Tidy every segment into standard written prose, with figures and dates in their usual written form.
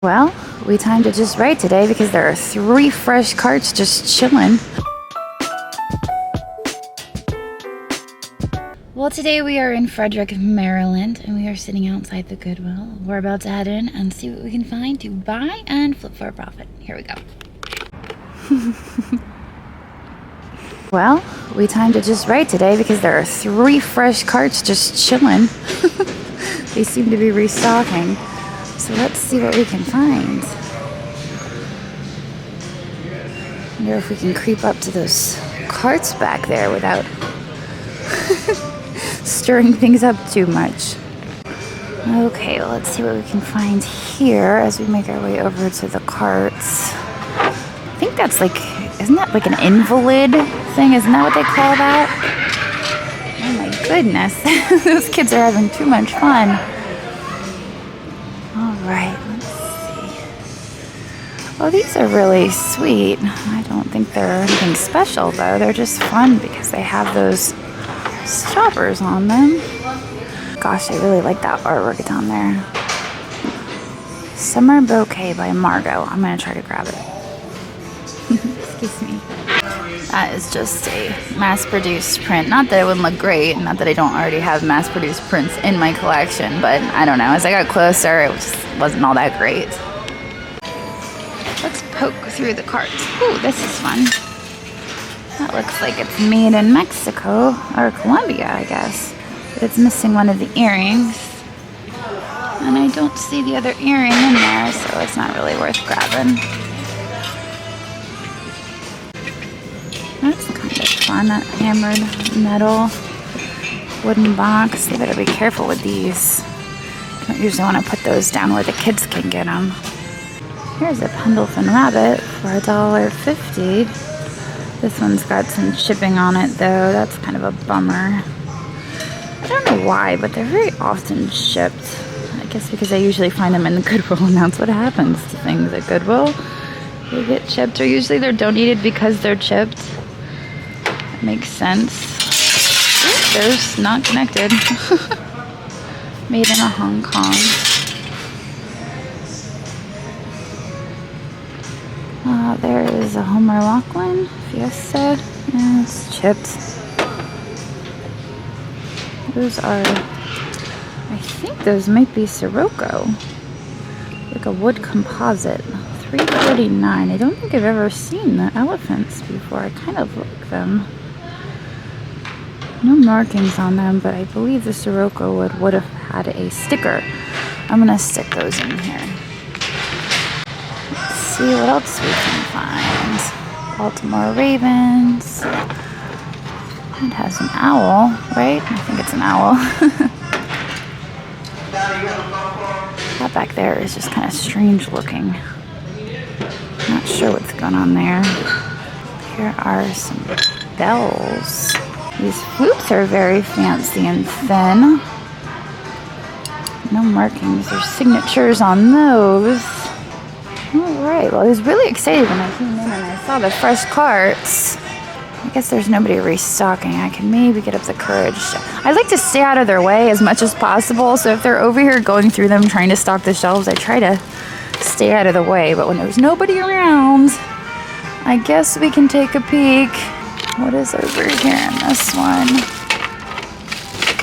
Well, we timed it just right today because there are 3 fresh carts just chilling. Well, today we are in Frederick, Maryland, and we are sitting outside the Goodwill. We're about to head in and see what we can find to buy and flip for a profit. Here we go. Well, we timed it just right today because there are 3 fresh carts just chilling. They seem to be restocking. So let's see what we can find. Wonder if we can creep up to those carts back there without stirring things up too much. Okay, well, let's see what we can find here as we make our way over to the carts. I think that's like, isn't that like an invalid thing? Isn't that what they call that? Oh my goodness, those kids are having too much fun. Alright, let's see. Oh, these are really sweet. I don't think they're anything special though. They're just fun because they have those stoppers on them. Gosh, I really like that artwork down there. Summer Bouquet by Margot. I'm gonna try to grab it. Excuse me. That is just a mass-produced print. Not that it wouldn't look great, not that I don't already have mass-produced prints in my collection, but I don't know. As I got closer, it just wasn't all that great. Let's poke through the carts. Ooh, this is fun. That looks like it's made in Mexico, or Colombia, I guess. But it's missing one of the earrings. And I don't see the other earring in there, so it's not really worth grabbing. That's kind of fun, that hammered metal wooden box. You better be careful with these. Don't usually want to put those down where the kids can get them. Here's a Pendleton rabbit for $1.50. This one's got some shipping on it though. That's kind of a bummer. I don't know why, but they're very often shipped. I guess because I usually find them in the Goodwill, and that's what happens to things at Goodwill. They get chipped, or usually they're donated because they're chipped. Makes sense. Ooh, there's not connected. Made in Hong Kong. There is a Homer Laughlin Fiesta. Yeah, it's chipped. Those are, I think those might be Sirocco. Like a wood composite. $3.49. I don't think I've ever seen the elephants before. I kind of like them. No markings on them, but I believe the Sirocco would have had a sticker. I'm gonna stick those in here. Let's see what else we can find. Baltimore Ravens. It has an owl, right? I think it's an owl. That back there is just kind of strange looking. Not sure what's going on there. Here are some bells. These flutes are very fancy and thin. No markings or signatures on those. Alright, well I was really excited when I came in and I saw the fresh carts. I guess there's nobody restocking. I can maybe get up the courage. I like to stay out of their way as much as possible, so if they're over here going through them trying to stock the shelves, I try to stay out of the way. But when there's nobody around, I guess we can take a peek. What is over here in this one?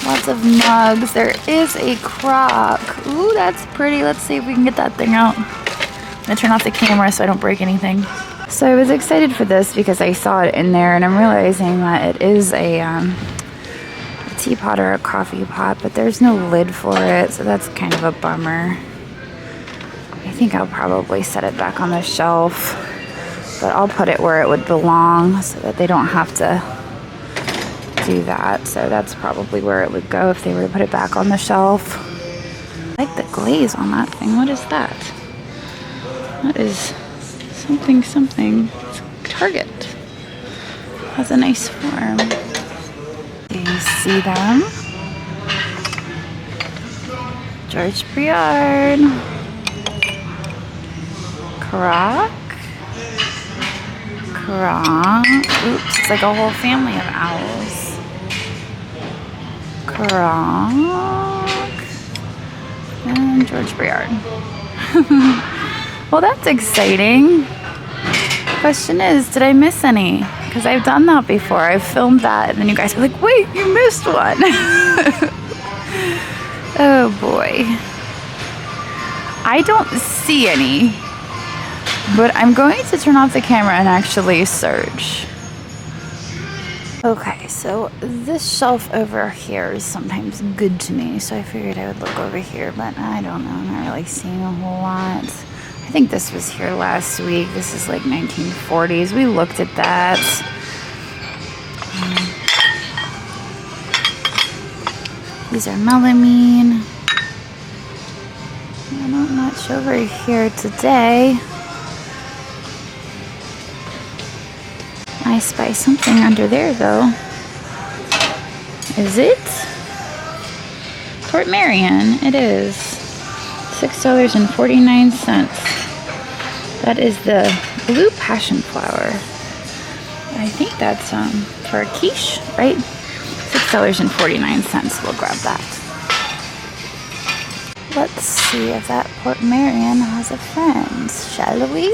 Lots of mugs. There is a crock. Ooh, that's pretty. Let's see if we can get that thing out. I'm gonna turn off the camera so I don't break anything. So I was excited for this because I saw it in there, and I'm realizing that it is a teapot or a coffee pot, but there's no lid for it, so that's kind of a bummer. I think I'll probably set it back on the shelf, but I'll put it where it would belong so that they don't have to do that. So that's probably where it would go if they were to put it back on the shelf. I like the glaze on that thing. What is that? That is something. It's Target. Has a nice form. Do you see them? George Briard. Croc. Oops, it's like a whole family of owls. Croc. And George Briard. Well, that's exciting. Question is, did I miss any? Because I've done that before. I've filmed that, and then you guys are like, wait, you missed one. Oh boy. I don't see any, but I'm going to turn off the camera and actually search. Okay, so this shelf over here is sometimes good to me, so I figured I would look over here, but I don't know, I'm not really seeing a whole lot. I think this was here last week. This is like 1940s. We looked at that. These are melamine. Not much over here today. I spy something under there though. Is it? Port Marion, it is. $6.49. That is the blue passion flower. I think that's for a quiche, right? $6.49. We'll grab that. Let's see if that Port Marion has a friend, shall we?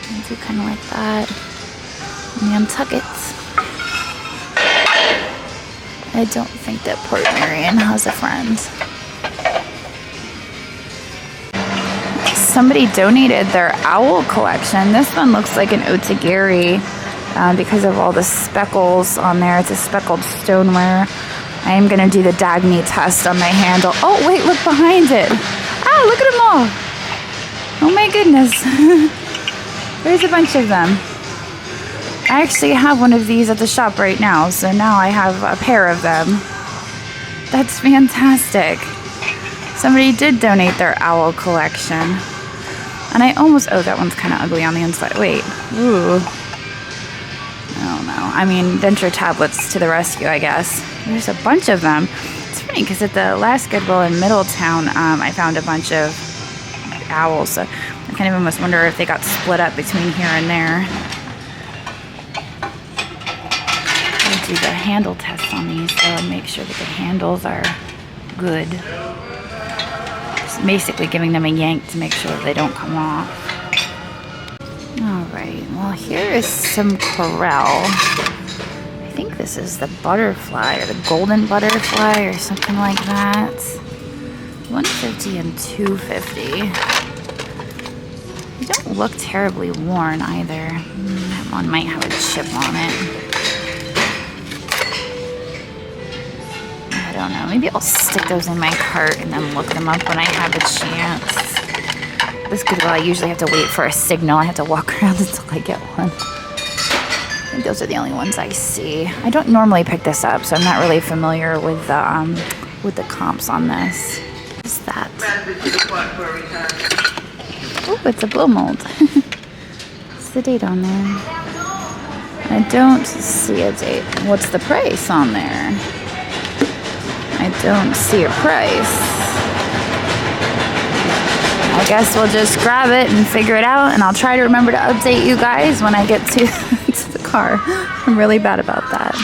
I do kind of like that. Nantuckets. I don't think that Port Marion has a friend. Somebody donated their owl collection. This one looks like an otagiri because of all the speckles on there. It's a speckled stoneware. I am going to do the Dagny test on my handle. Oh, wait, look behind it. Ah, look at them all. Oh, my goodness. There's a bunch of them. I actually have one of these at the shop right now, so now I have a pair of them. That's fantastic. Somebody did donate their owl collection. And I almost, oh, that one's kind of ugly on the inside. Wait, ooh. I don't know. I mean, denture tablets to the rescue, I guess. There's a bunch of them. It's funny because at the last Goodwill in Middletown, I found a bunch of owls. So I kind of almost wonder if they got split up between here and there. I'll do the handle test on these though and make sure that the handles are good. Just basically giving them a yank to make sure that they don't come off. Alright, well here is some Corel. I think this is the butterfly or the golden butterfly or something like that. $150 and $250. They don't look terribly worn either. That one might have a chip on it. I don't know. Maybe I'll stick those in my cart and then look them up when I have a chance. This Goodwill, I usually have to wait for a signal. I have to walk around until I get one. I think those are the only ones I see. I don't normally pick this up, so I'm not really familiar with the comps on this. What's that? Oh, it's a blow mold. What's the date on there? I don't see a date. What's the price on there? I don't see a price. I guess we'll just grab it and figure it out, and I'll try to remember to update you guys when I get to, to the car. I'm really bad about that.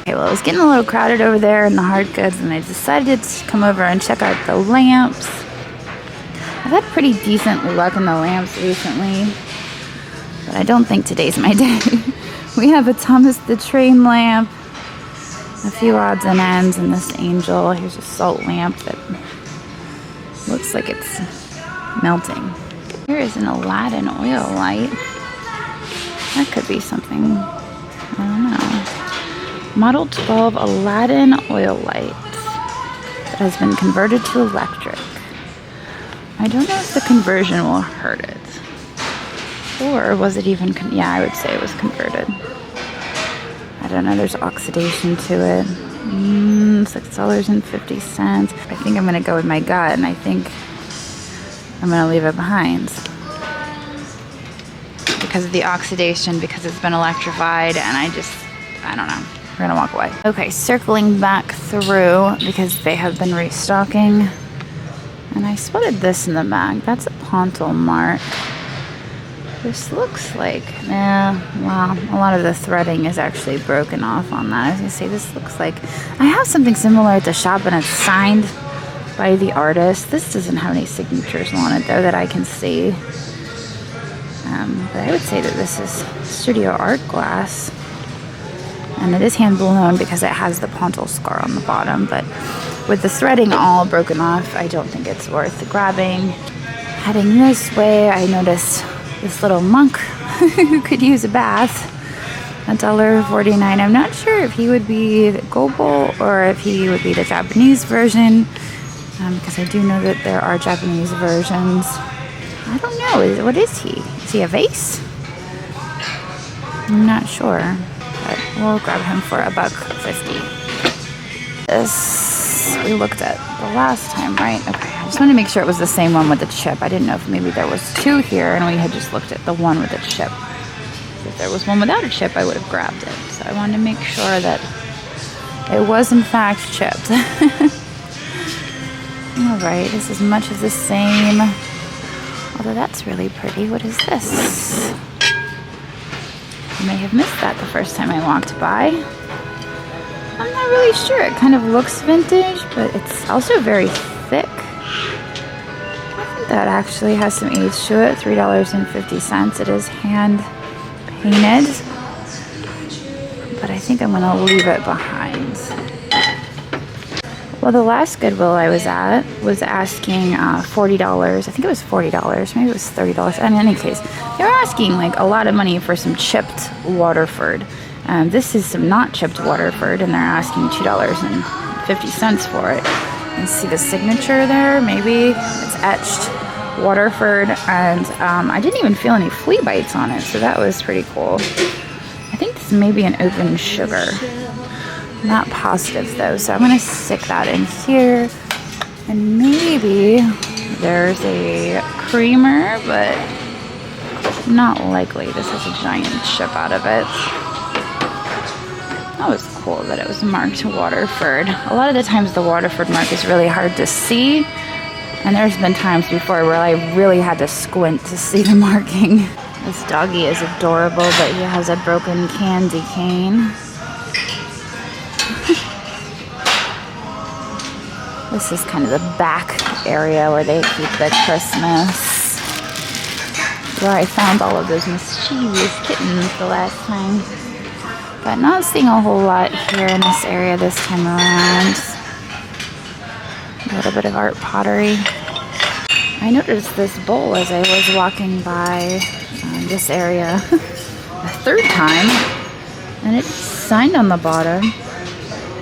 Okay, well, it was getting a little crowded over there in the hard goods, and I decided to come over and check out the lamps. I've had pretty decent luck in the lamps recently, but I don't think today's my day. We have a Thomas the Train lamp, a few odds and ends, and this angel. Here's a salt lamp that looks like it's melting. Here is an Aladdin oil light. That could be something, I don't know. Model 12 Aladdin oil light that has been converted to electric. I don't know if the conversion will hurt it. Or was it even, yeah, I would say it was converted. I don't know, there's oxidation to it. $6.50. I think I'm gonna go with my gut, and I think I'm gonna leave it behind. Because of the oxidation, because it's been electrified, and I don't know. We're gonna walk away. Okay, circling back through, because they have been restocking. And I spotted this in the bag. That's a Pontal mark. This looks like, wow, a lot of the threading is actually broken off on that. I was gonna say, this looks like, I have something similar at the shop and it's signed, by the artist. This doesn't have any signatures on it though that I can see. But I would say that this is studio art glass. And it is hand blown because it has the pontil scar on the bottom. But with the threading all broken off, I don't think it's worth grabbing. Heading this way, I noticed this little monk who could use a bath. $1.49. I'm not sure if he would be the Goodwill or if he would be the Japanese version, because I do know that there are Japanese versions. I don't know. What is he? Is he a vase? I'm not sure, but we'll grab him for $1.50. This we looked at the last time, right? Okay. I just wanted to make sure it was the same one with the chip. I didn't know if maybe there was two here and we had just looked at the one with the chip. If there was one without a chip, I would have grabbed it. So I wanted to make sure that it was in fact chipped. Alright, this is much of the same. Although that's really pretty. What is this? I may have missed that the first time I walked by. I'm not really sure. It kind of looks vintage, but it's also very thick. I think that actually has some age to it. $3.50. It is hand painted, but I think I'm going to leave it behind. Well, the last Goodwill I was at was asking $40. I think it was $40. Maybe it was $30. And in any case, they were asking like a lot of money for some chipped Waterford. This is some not chipped Waterford, and they're asking $2.50 for it. And see the signature there? Maybe it's etched Waterford, and I didn't even feel any flea bites on it, so that was pretty cool. I think this may be an open sugar. Not positive though, so I'm going to stick that in here. And maybe there's a creamer, but not likely. This is a giant chip out of it. That was cool that it was marked Waterford. A lot of the times the Waterford mark is really hard to see. And there's been times before where I really had to squint to see the marking. This doggy is adorable, but he has a broken candy cane. This is kind of the back area where they keep the Christmas. Where I found all of those mischievous kittens the last time. But not seeing a whole lot here in this area this time around. A little bit of art pottery. I noticed this bowl as I was walking by this area a third time, and it's signed on the bottom.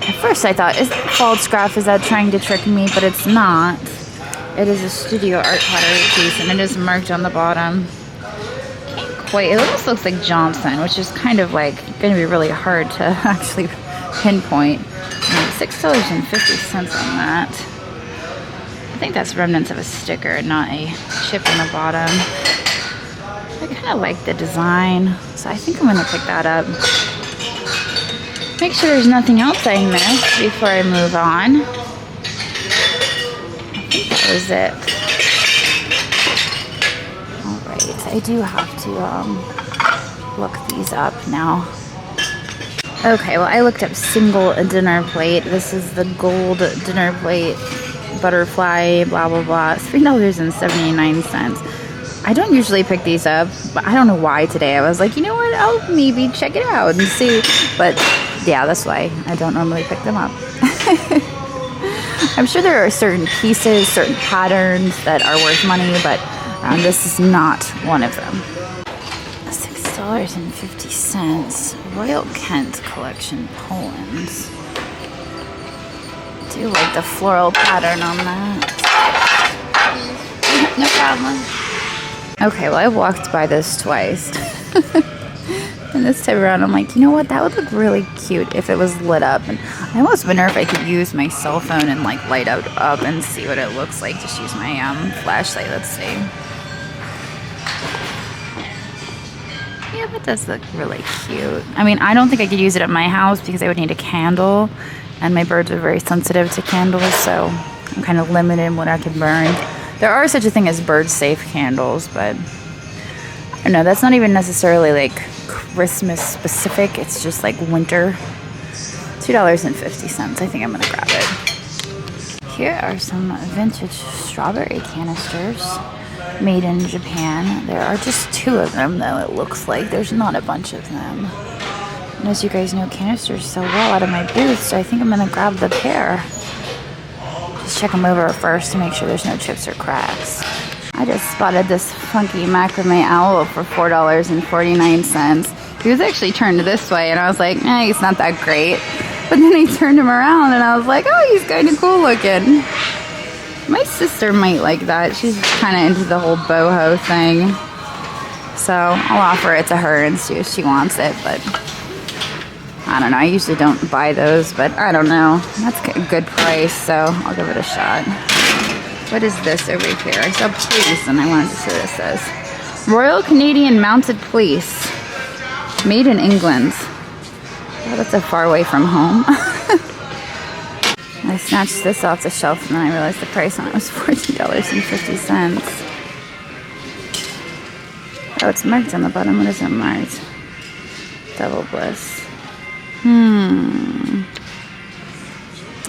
At first I thought, is that false graph? Is that trying to trick me? But it's not. It is a studio art pottery piece, and it is marked on the bottom. Can't quite. It almost looks like Johnson, which is kind of like going to be really hard to actually pinpoint. $6.50 on that. I think that's remnants of a sticker, not a chip in the bottom. I kind of like the design, so I think I'm going to pick that up. Make sure there's nothing else I missed before I move on. I think that was it. Alright, I do have to look these up now. Okay, well I looked up single dinner plate. This is the gold dinner plate. Butterfly, blah blah blah, $3.79. I don't usually pick these up, but I don't know why today. I was like, you know what, I'll maybe check it out and see. But yeah, that's why I don't normally pick them up. I'm sure there are certain pieces, certain patterns that are worth money, but this is not one of them. $6.50. Royal Kent Collection, Poland. I do like the floral pattern on that. No problem. Okay, well I've walked by this twice. And this time around I'm like, you know what, that would look really cute if it was lit up. And I almost wonder if I could use my cell phone and like light it up and see what it looks like. Just use my flashlight, let's see. Yeah, that does look really cute. I mean, I don't think I could use it at my house because I would need a candle. And my birds are very sensitive to candles, so I'm kind of limited in what I can burn. There are such a thing as bird-safe candles, but I don't know, that's not even necessarily like Christmas specific. It's just like winter. $2.50. I think I'm gonna grab it. Here are some vintage strawberry canisters made in Japan. There are just 2 of them, though, it looks like. There's not a bunch of them. And as you guys know, canisters sell well out of my booth, so I think I'm going to grab the pair. Just check them over first to make sure there's no chips or cracks. I just spotted this funky macrame owl for $4.49. He was actually turned this way, and I was like, he's not that great. But then I turned him around, and I was like, oh, he's kind of cool looking. My sister might like that. She's kind of into the whole boho thing. So I'll offer it to her and see if she wants it, but I don't know. I usually don't buy those, but I don't know. That's a good price, so I'll give it a shot. What is this over here? I saw police, and I wanted to see what it says. Royal Canadian Mounted Police. Made in England. Oh, that's so far away from home. I snatched this off the shelf, and then I realized the price on it was $14.50. Oh, it's marked on the bottom. What is it marked? Double Bliss. I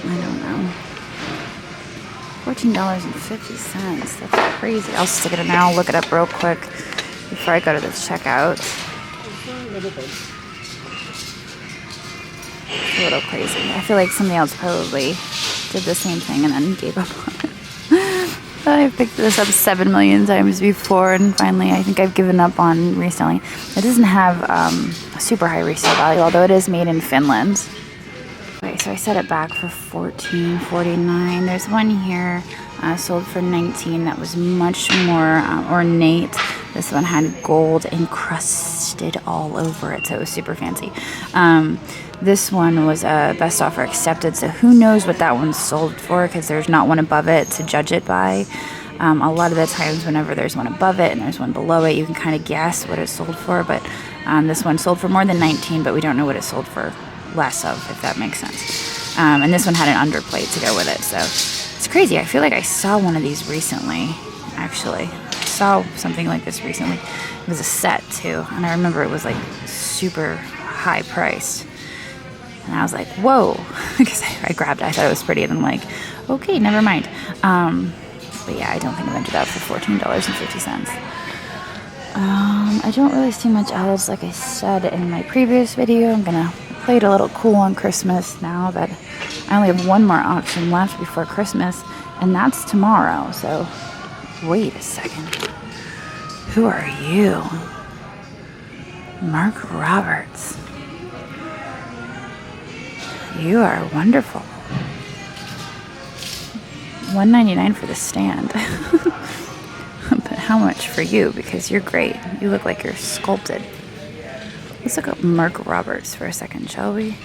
don't know. $14.50. That's crazy. I'll stick it in there. I'll look it up real quick before I go to the checkout. It's a little crazy. I feel like somebody else probably did the same thing and then gave up on it. I've picked this up 7 million times before, and finally I think I've given up on reselling. It doesn't have a super high resale value, although it is made in Finland. Okay, so I set it back for $14.49. There's one here sold for $19 that was much more ornate. This one had gold encrusted all over it, so it was super fancy. This one was a best offer accepted, so who knows what that one's sold for, because there's not one above it to judge it by. A lot of the times whenever there's one above it and there's one below it, you can kind of guess what it's sold for, but this one sold for more than $19, but we don't know what it sold for less of, if that makes sense. And this one had an underplate to go with it, so it's crazy. I feel like I saw one of these recently, actually. I saw something like this recently. It was a set, too, and I remember it was like super high priced. And I was like, whoa, because I grabbed it. I thought it was pretty, and I'm like, okay, never mind. But yeah, I don't think I rented out for $14.50. I don't really see much else. Like I said in my previous video, I'm gonna play it a little cool on Christmas now that I only have one more auction left before Christmas, and that's tomorrow. So wait a second. Who are you? Mark Roberts. You are wonderful. $1.99 for the stand. But how much for you? Because you're great. You look like you're sculpted. Let's look up Mark Roberts for a second, shall we?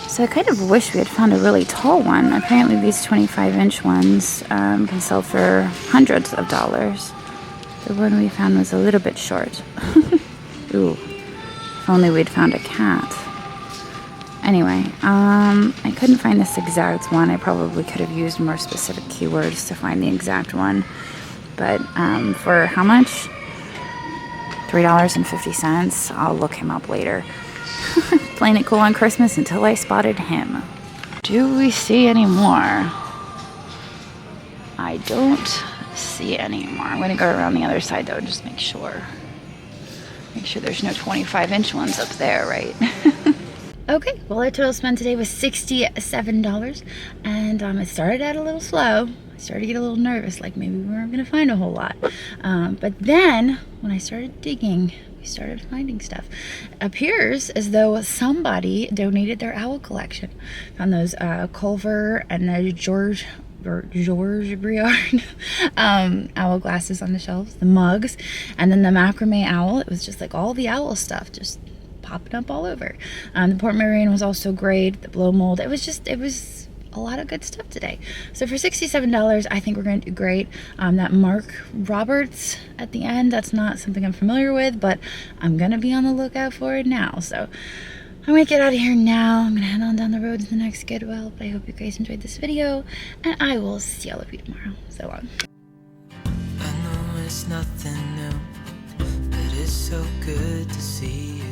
So I kind of wish we had found a really tall one. Apparently these 25-inch ones can sell for hundreds of dollars. The one we found was a little bit short. Ooh, if only we'd found a cat. Anyway, I couldn't find this exact one. I probably could have used more specific keywords to find the exact one. But for how much? $3.50. I'll look him up later. Playing it cool on Christmas until I spotted him. Do we see any more? I don't see any more. I'm going to go around the other side though, just make sure. Make sure there's no 25-inch ones up there, right? Okay, well our total spend today was $67, and it started out a little slow. I started to get a little nervous, like maybe we weren't going to find a whole lot. But then, when I started digging, we started finding stuff. It appears as though somebody donated their owl collection. Found those Culver and the George Briard owl glasses on the shelves, the mugs, and then the macrame owl. It was just like all the owl stuff, just popping up all over. The Port Marion was also great. The blow mold. It was a lot of good stuff today. So for $67, I think we're going to do great. That Mark Roberts at the end, that's not something I'm familiar with, but I'm going to be on the lookout for it now. So I'm going to get out of here now. I'm going to head on down the road to the next Goodwill. But I hope you guys enjoyed this video, and I will see all of you tomorrow. So long. I know it's nothing new, but it's so good to see you.